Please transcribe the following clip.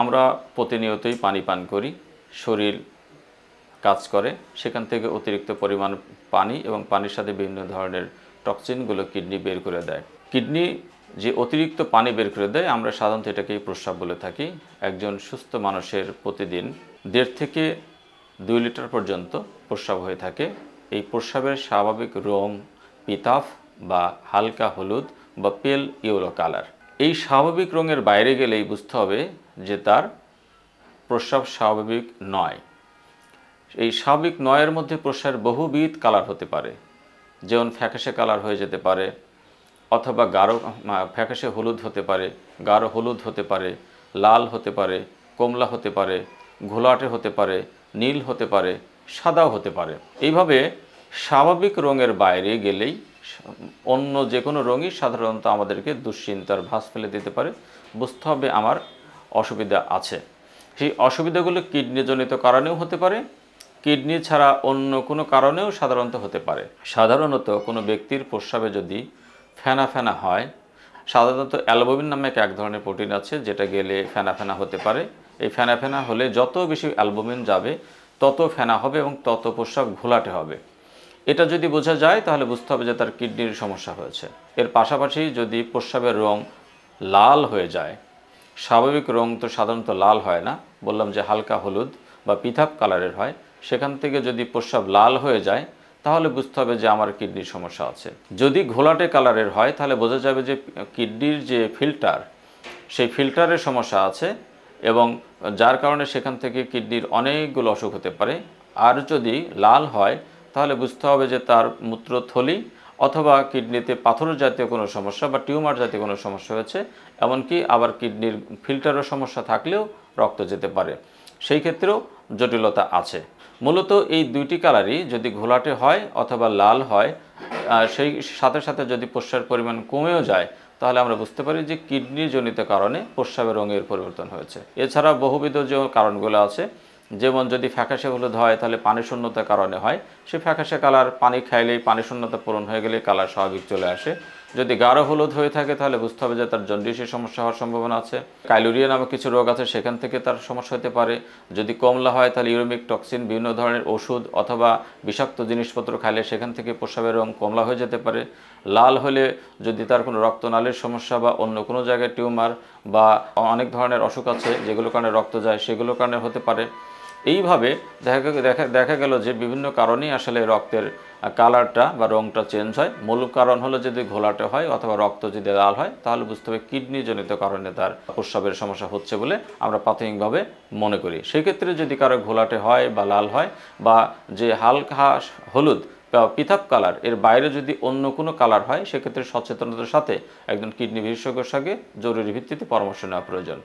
আমরা প্রতিনিয়তই পানি পান করি, শরীর কাজ করে, সেখান থেকে অতিরিক্ত পরিমাণ পানি এবং পানির সাথে বিভিন্ন ধরনের টক্সিনগুলো কিডনি বের করে দেয়। কিডনি যে অতিরিক্ত পানি বের করে দেয় আমরা সাধারণত এটাকেই প্রস্রাব বলে থাকি। একজন সুস্থ মানুষের প্রতিদিন 1.5 থেকে 2 লিটার পর্যন্ত প্রস্রাব হয়ে থাকে। এই প্রস্রাবের স্বাভাবিক রং পিতাভ বা হালকা হলুদ বা পেল ইয়েলো কালার। এই স্বাভাবিক রঙের বাইরে গেলেই বুঝতে হবে যে তার প্রস্রাব স্বাভাবিক নয়। এই স্বাভাবিক নয়ের মধ্যে প্রস্রাবের বহুবিধ কালার হতে পারে, যেমন ফ্যাকাশে কালার হয়ে যেতে পারে, অথবা গাঢ় ফ্যাকাশে হলুদ হতে পারে, গাঢ় হলুদ হতে পারে, লাল হতে পারে, কমলা হতে পারে, ঘোলাটে হতে পারে, নীল হতে পারে, সাদাও হতে পারে। এইভাবে স্বাভাবিক রঙের বাইরে গেলেই অন্য যে কোনো রঙই সাধারণত আমাদেরকে দুশ্চিন্তার ভাঁজ ফেলে দিতে পারে। বুঝতে হবে আমার অসুবিধা আছে। সেই অসুবিধাগুলো কিডনিজনিত কারণেও হতে পারে, কিডনি ছাড়া অন্য কোনো কারণেও সাধারণত হতে পারে। সাধারণত কোনো ব্যক্তির প্রস্রাবে যদি ফেনা ফেনা হয়, সাধারণত অ্যালবুমিন নামে এক ধরনের প্রোটিন আছে যেটা গেলে ফেনা ফেনা হতে পারে। এই ফেনা ফেনা হলে যত বেশি অ্যালবুমিন যাবে তত ফেনা হবে এবং তত প্রস্রাব ঘোলাটে হবে। এটা যদি বোঝা যায় তাহলে বুঝতে হবে যে তার কিডনির সমস্যা হয়েছে। এর পাশাপাশি যদি প্রস্রাবের রং লাল হয়ে যায়, স্বাভাবিক রং তো সাধারণত লাল হয় না, বললাম যে হালকা হলুদ বা পিতাভ কালারের হয়, সেখান থেকে যদি প্রস্রাব লাল হয়ে যায় তাহলে বুঝতে হবে যে আমার কিডনির সমস্যা আছে। যদি ঘোলাটে কালারের হয় তাহলে বোঝা যাবে যে কিডনির যে ফিল্টার, সেই ফিল্টারের সমস্যা আছে এবং যার কারণে সেখান থেকে কিডনির অনেকগুলো অসুখ হতে পারে। আর যদি লাল হয় তাহলে বুঝতে হবে যে তার মূত্রথলি অথবা কিডনিতে পাথর জাতীয় কোনো সমস্যা বা টিউমার জাতীয় কোনো সমস্যা হয়েছে। এমনকি আবার কিডনির ফিল্টারের সমস্যা থাকলেও রক্ত যেতে পারে, সেই ক্ষেত্রেও জটিলতা আছে। মূলত এই দুইটি কালারই যদি ঘোলাটে হয় অথবা লাল হয়, সেই সাথে সাথে যদি প্রস্রাবের পরিমাণ কমেও যায় তাহলে আমরা বুঝতে পারি যে কিডনিজনিত কারণে প্রস্রাবের রঙের পরিবর্তন হয়েছে। এছাড়া বহুবিধ যে কারণগুলো আছে, যেমন যদি ফ্যাকাশে হলুদ হয় তাহলে পানি শূন্যতার কারণে হয়, সে ফ্যাকাশে কালার পানি খাইলেই পানি শূন্যতা পূরণ হয়ে গেলে কালার স্বাভাবিক চলে আসে। যদি গাঢ় হলুদ হয়ে থাকে তাহলে বুঝতে হবে যে তার জন্ডিসের সমস্যা হওয়ার সম্ভাবনা আছে। কাইলুরিয়া নামক কিছু রোগ আছে, সেখান থেকে তার সমস্যা হতে পারে। যদি কমলা হয় তাহলে ইউরেমিক টক্সিন বিভিন্ন ধরনের ওষুধ অথবা বিষাক্ত জিনিসপত্র খাইলে সেখান থেকে প্রস্রাবের রং কমলা হয়ে যেতে পারে। লাল হলে যদি তার কোনো রক্তনালীর সমস্যা বা অন্য কোনো জায়গায় টিউমার বা অনেক ধরনের অসুখ আছে যেগুলোর কারণে রক্ত যায়, সেগুলোর কারণে হতে পারে। এইভাবে দেখা গেল যে বিভিন্ন কারণেই আসলে রক্তের কালারটা বা রঙটা চেঞ্জ হয়। মূল কারণ হলো যদি ঘোলাটে হয় অথবা রক্ত যদি লাল হয় তাহলে বুঝতে হবে কিডনিজনিত কারণে তার প্রস্রাবের সমস্যা হচ্ছে বলে আমরা প্রাথমিকভাবে মনে করি। সেক্ষেত্রে যদি কারো ঘোলাটে হয় বা লাল হয় বা যে হালকা হলুদ বা পিতাভ কালার এর বাইরে যদি অন্য কোনো কালার হয়, সেক্ষেত্রে সচেতনতার সাথে একজন কিডনি বিশেষজ্ঞের সঙ্গে জরুরি ভিত্তিতে পরামর্শ নেওয়া প্রয়োজন।